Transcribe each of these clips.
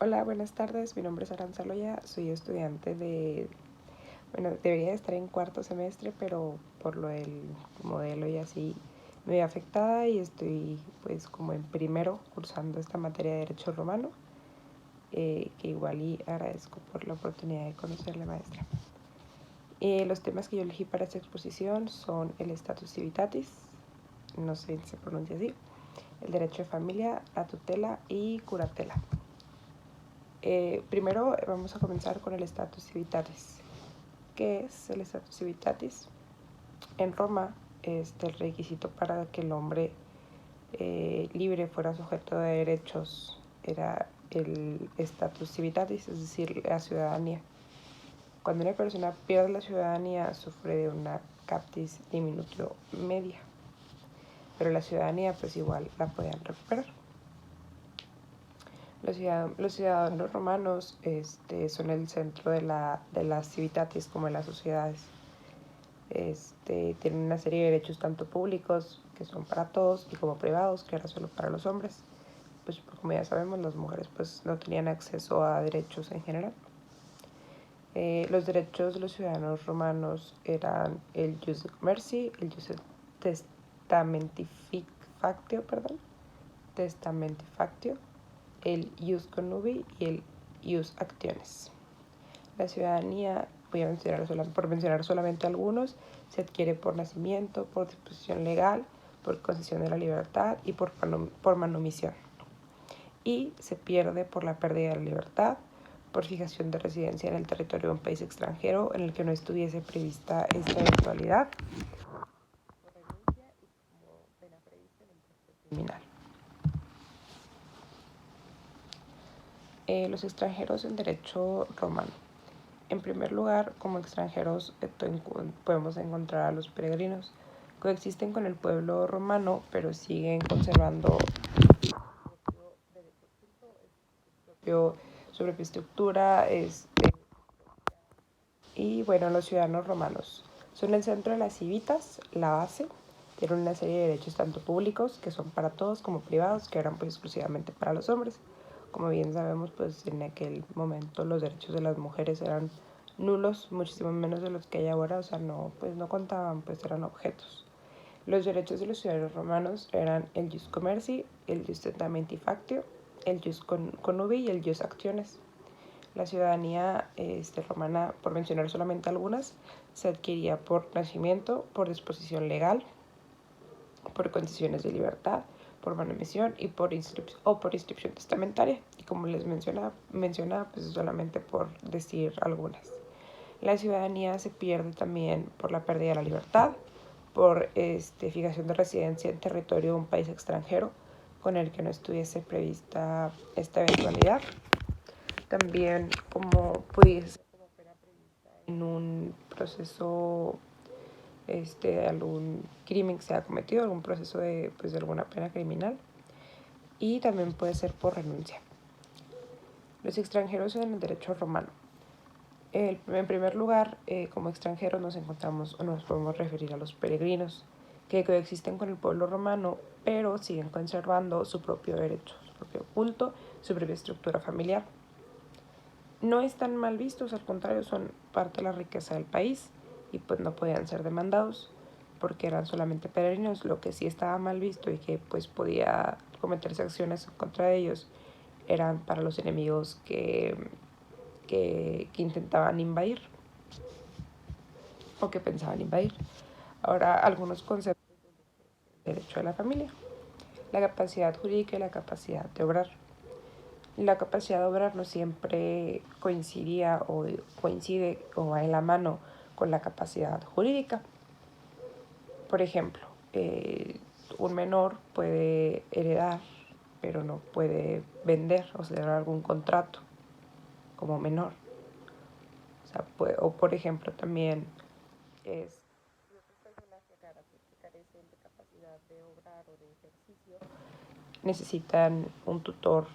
Hola, buenas tardes. Mi nombre es Aranza Loya. Soy estudiante debería estar en cuarto semestre, pero por lo del modelo y así me veo afectada y estoy pues como en primero cursando esta materia de Derecho Romano, que igual y agradezco por la oportunidad de conocer a la maestra. Los temas que yo elegí para esta exposición son el status civitatis, no sé si se pronuncia así, el derecho de familia, la tutela y curatela. Primero vamos a comenzar con el status civitatis. ¿Qué es el status civitatis? En Roma, el requisito para que el hombre libre fuera sujeto de derechos era el status civitatis, es decir, la ciudadanía. Cuando una persona pierde la ciudadanía, sufre de una captis diminutio media, pero la ciudadanía pues igual la podían recuperar. Los ciudadanos romanos son el centro de las civitatis como de las sociedades. Tienen una serie de derechos tanto públicos, que son para todos, y como privados, que era solo para los hombres. Pues como ya sabemos, las mujeres pues no tenían acceso a derechos en general. Los derechos de los ciudadanos romanos eran el jus mercy, el jus testamentifactio, el jus connubii y el jus actiones. La ciudadanía, por mencionar solamente algunos, se adquiere por nacimiento, por disposición legal, por concesión de la libertad y por manumisión. Y se pierde por la pérdida de la libertad, por fijación de residencia en el territorio de un país extranjero en el que no estuviese prevista esta eventualidad, por renuncia y como pena prevista en el proceso criminal. Los extranjeros en derecho romano. En primer lugar, como extranjeros podemos encontrar a los peregrinos. Coexisten con el pueblo romano, pero siguen conservando su propia estructura. Y bueno, los ciudadanos romanos son el centro de las civitas, la base. Tienen una serie de derechos tanto públicos, que son para todos, como privados, que eran pues exclusivamente para los hombres. Como bien sabemos, pues en aquel momento los derechos de las mujeres eran nulos, muchísimo menos de los que hay ahora, o sea, no contaban, pues eran objetos. Los derechos de los ciudadanos romanos eran el jus commerci, el jus testamenti-factio, el jus connubii y el jus actiones. La ciudadanía romana, por mencionar solamente algunas, se adquiría por nacimiento, por disposición legal, por condiciones de libertad, por manumisión y por inscripción testamentaria. Y como les mencionaba pues solamente por decir algunas. La ciudadanía se pierde también por la pérdida de la libertad, por fijación de residencia en territorio de un país extranjero con el que no estuviese prevista esta eventualidad. También como pudiese ser como pena prevista en un proceso algún crimen que se ha cometido, algún proceso de alguna pena criminal, y también puede ser por renuncia. Los extranjeros en el derecho romano. En primer lugar, como extranjeros nos podemos referir a los peregrinos, que coexisten con el pueblo romano, pero siguen conservando su propio derecho, su propio culto, su propia estructura familiar. No están mal vistos, al contrario, son parte de la riqueza del país y pues no podían ser demandados porque eran solamente peregrinos. Lo que sí estaba mal visto y que pues podía cometerse acciones contra ellos eran para los enemigos que intentaban invadir o que pensaban invadir. Ahora, algunos conceptos del derecho de la familia: la capacidad jurídica y la capacidad de obrar. La capacidad de obrar no siempre coincide o va en la mano con la capacidad jurídica. Por ejemplo, un menor puede heredar, pero no puede vender o cerrar algún contrato como menor. O por ejemplo, también es otras personas que carecen de capacidad de obrar o de ejercicio necesitan un tutor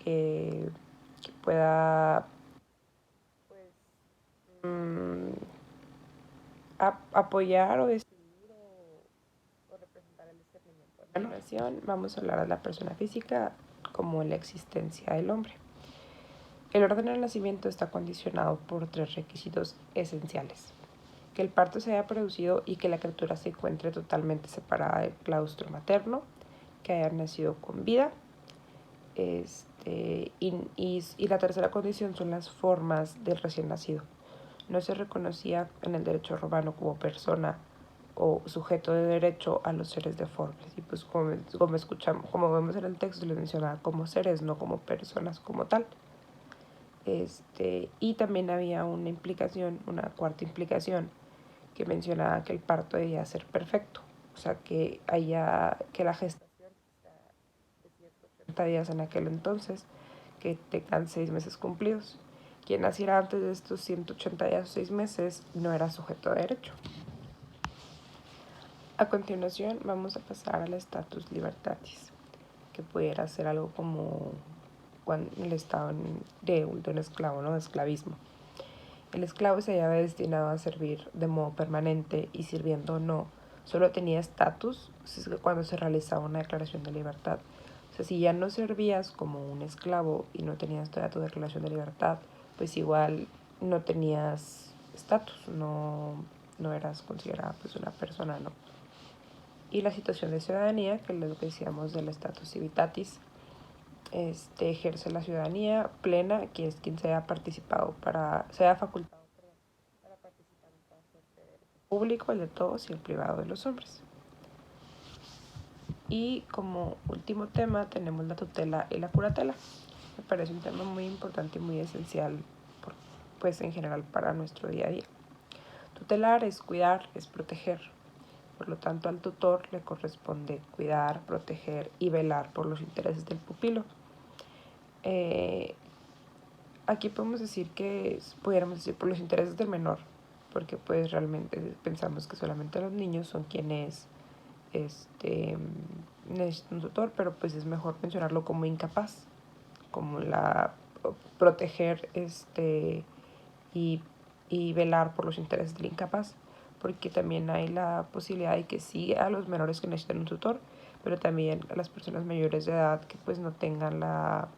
que pueda pues apoyar o decidir o representar el discernimiento. A continuación vamos a hablar de la persona física como la existencia del hombre. El orden del nacimiento está condicionado por tres requisitos esenciales: que el parto se haya producido y que la criatura se encuentre totalmente separada del claustro materno, que haya nacido con vida. Y la tercera condición son las formas del recién nacido. No se reconocía en el derecho romano como persona o sujeto de derecho a los seres deformes. Y pues como vemos en el texto, les mencionaba como seres, no como personas como tal. Y también había una cuarta implicación, que mencionaba que el parto debía ser perfecto. O sea, que la gestación de 180 días en aquel entonces, que tengan 6 meses cumplidos. Quien naciera antes de estos 180 días o 6 meses no era sujeto de derecho. A continuación vamos a pasar al status libertatis, que pudiera ser algo como cuando el estado de un esclavo, ¿no? De esclavismo. El esclavo se hallaba destinado a servir de modo permanente y sirviendo o no, solo tenía estatus cuando se realizaba una declaración de libertad. O sea, si ya no servías como un esclavo y no tenías toda tu declaración de libertad, pues igual no tenías estatus, no eras considerada pues una persona, ¿no? Y la situación de ciudadanía, que es lo que decíamos del status civitatis, ejerce la ciudadanía plena, que es quien se haya facultado para participar en toda suerte de derecho público, el de todos y el privado de los hombres. Y como último tema tenemos la tutela y la curatela. Me parece un tema muy importante y muy esencial, pues en general para nuestro día a día. Tutelar es cuidar, es proteger. Por lo tanto, al tutor le corresponde cuidar, proteger y velar por los intereses del pupilo. Aquí podemos decir pudiéramos decir por los intereses del menor, porque pues realmente pensamos que solamente los niños son quienes necesitan un tutor, pero pues es mejor mencionarlo como incapaz, como proteger y, y velar por los intereses del incapaz, porque también hay la posibilidad de que sí a los menores que necesitan un tutor, pero también a las personas mayores de edad que pues no tengan la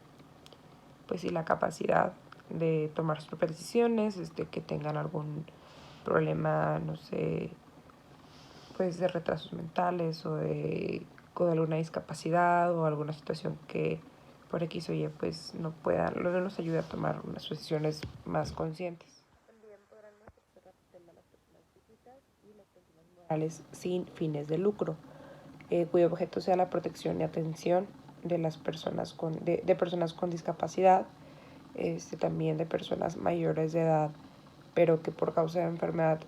capacidad de tomar sus propias decisiones, que tengan algún problema, no sé, pues de retrasos mentales o de alguna discapacidad o alguna situación que por X o Y pues no nos ayude a tomar unas decisiones más conscientes. También podrán ejercer la tutela las personas físicas y las personas morales sin fines de lucro, cuyo objeto sea la protección y atención de las personas de personas con discapacidad, también de personas mayores de edad, pero que por causa de enfermedad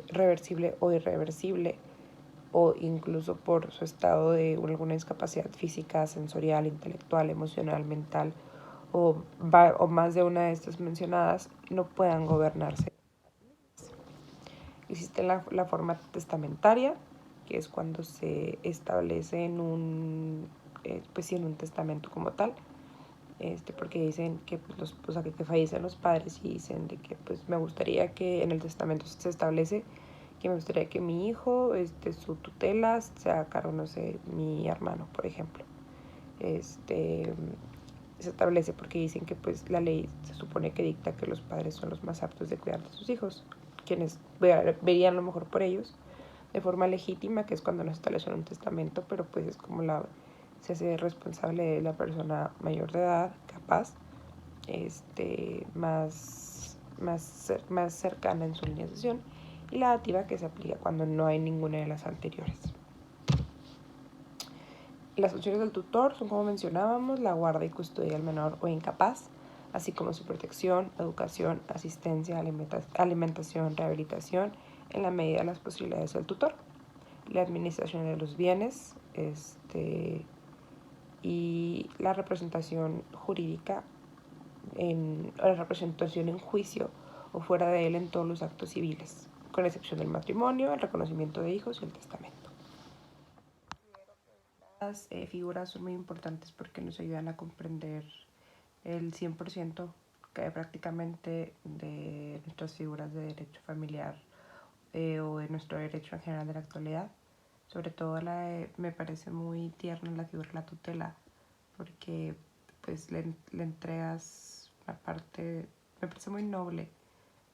reversible o irreversible, o incluso por su estado de alguna discapacidad física, sensorial, intelectual, emocional, mental, o más de una de estas mencionadas, no puedan gobernarse. Existe la forma testamentaria, que es cuando se establece en un testamento como tal, porque dicen que que fallecen los padres y dicen de que pues me gustaría que en el testamento se establece que me gustaría que mi hijo, su tutela sea a cargo, no sé, mi hermano, por ejemplo. Se establece porque dicen que pues la ley se supone que dicta que los padres son los más aptos de cuidar de sus hijos, quienes verían lo mejor por ellos de forma legítima, que es cuando no se establece un testamento, pero pues es como se hace responsable de la persona mayor de edad, capaz, más cercana en su lineación, y la dativa, que se aplica cuando no hay ninguna de las anteriores. Las funciones del tutor son, como mencionábamos, la guarda y custodia del menor o incapaz, así como su protección, educación, asistencia, alimentación, rehabilitación, en la medida de las posibilidades del tutor. La administración de los bienes, y la representación jurídica, la representación en juicio o fuera de él en todos los actos civiles, con excepción del matrimonio, el reconocimiento de hijos y el testamento. Las figuras son muy importantes porque nos ayudan a comprender el 100% que prácticamente de nuestras figuras de derecho familiar, o de nuestro derecho en general de la actualidad. Sobre todo me parece muy tierna la figura de la tutela, porque pues le entregas una parte, me parece muy noble,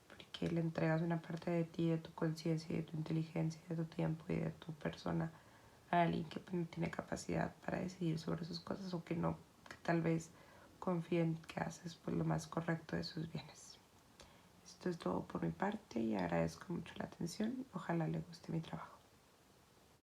porque le entregas una parte de ti, de tu conciencia, de tu inteligencia, de tu tiempo y de tu persona a alguien que no tiene capacidad para decidir sobre sus cosas o que no, que tal vez confíen que haces pues lo más correcto de sus bienes. Esto es todo por mi parte y agradezco mucho la atención. Ojalá le guste mi trabajo.